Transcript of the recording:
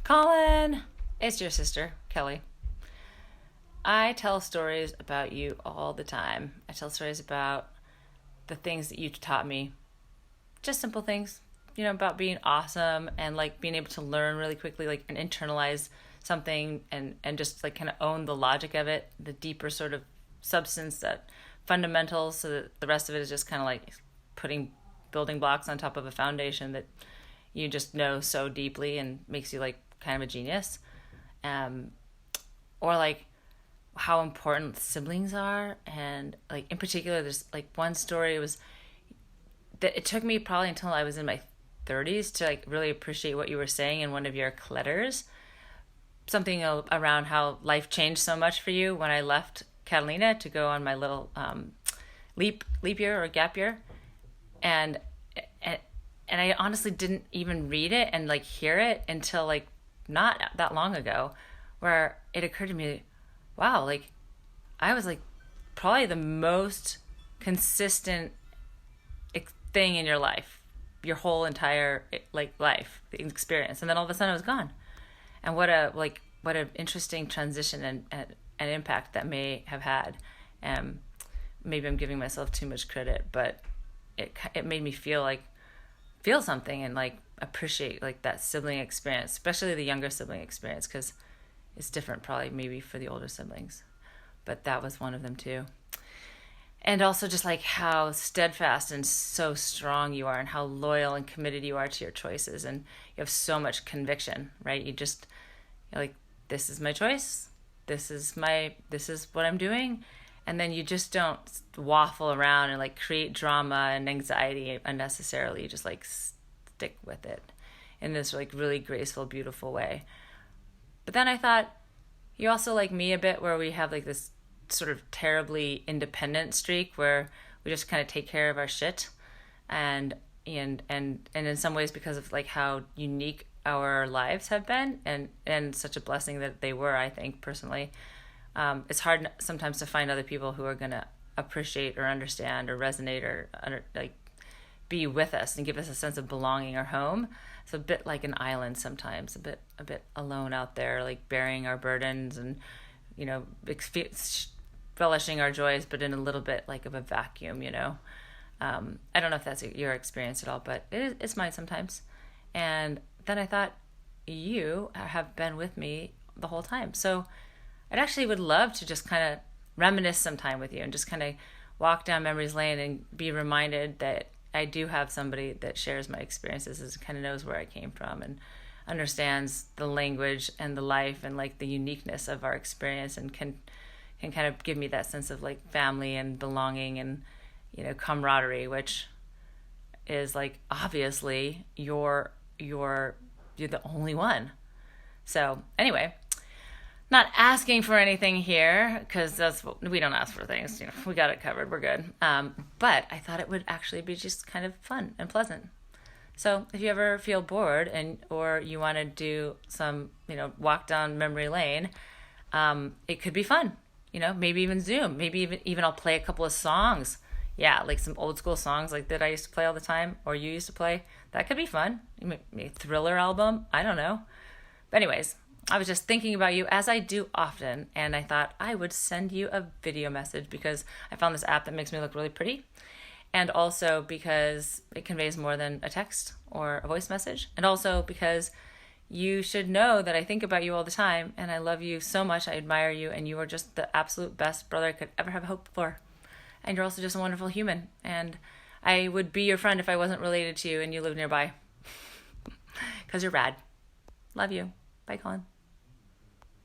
Colin, it's your sister, Kelly. I tell stories about you all the time. I tell stories about the things that you taught me. Just simple things, about being awesome and like being able to learn really quickly, like and internalize something and just like kind of own the logic of it, the deeper sort of substance, that fundamentals, so that the rest of it is just kind of like putting building blocks on top of a foundation that you just know so deeply and makes you like kind of a genius. Or like how important siblings are, and like in particular there's like one story was that it took me probably until I was in my 30s to like really appreciate what you were saying in one of your Cletters, something around how life changed so much for you when I left Catalina to go on my little leap year or gap year, and I honestly didn't even read it and like hear it until like not that long ago, where it occurred to me, wow, like I was like probably the most consistent thing in your life, your whole entire like life, the experience, and then all of a sudden it was gone. And what an interesting transition and impact that may have had. Maybe I'm giving myself too much credit, but it made me feel something and like appreciate like that sibling experience, especially the younger sibling experience, because it's different probably maybe for the older siblings, but that was one of them too. And also just like how steadfast and so strong you are, and how loyal and committed you are to your choices, and you have so much conviction, right? You're like, this is my choice, this is what I'm doing, and then you just don't waffle around and like create drama and anxiety unnecessarily. You just like stick with it in this like really graceful, beautiful way. But then I thought, you also like me a bit, where we have like this sort of terribly independent streak where we just kind of take care of our shit, and in some ways, because of like how unique our lives have been, and such a blessing that they were, I think personally, it's hard sometimes to find other people who are going to appreciate or understand or resonate or like be with us and give us a sense of belonging or home. It's a bit like an island sometimes, a bit alone out there, like bearing our burdens and relishing our joys, but in a little bit like of a vacuum. I don't know if that's your experience at all, but it's mine sometimes. And then I thought, you have been with me the whole time, so I'd actually would love to just kind of reminisce some time with you and just kind of walk down memory's lane and be reminded that I do have somebody that shares my experiences and kind of knows where I came from and understands the language and the life and like the uniqueness of our experience, and can kind of give me that sense of like family and belonging and camaraderie, which is like obviously you're the only one. So anyway, not asking for anything here, because that's what we don't ask for things. We got it covered. We're good. But I thought it would actually be just kind of fun and pleasant. So if you ever feel bored or you want to do some, walk down memory lane, it could be fun. Maybe even Zoom. Maybe even I'll play a couple of songs. Yeah, like some old school songs like that I used to play all the time, or you used to play. That could be fun. Maybe a Thriller album. I don't know. But anyways, I was just thinking about you, as I do often, and I thought I would send you a video message because I found this app that makes me look really pretty, and also because it conveys more than a text or a voice message, and also because you should know that I think about you all the time, and I love you so much. I admire you, and you are just the absolute best brother I could ever have hoped for. And you're also just a wonderful human, and I would be your friend if I wasn't related to you and you live nearby, because you're rad. Love you. Bye, Colin.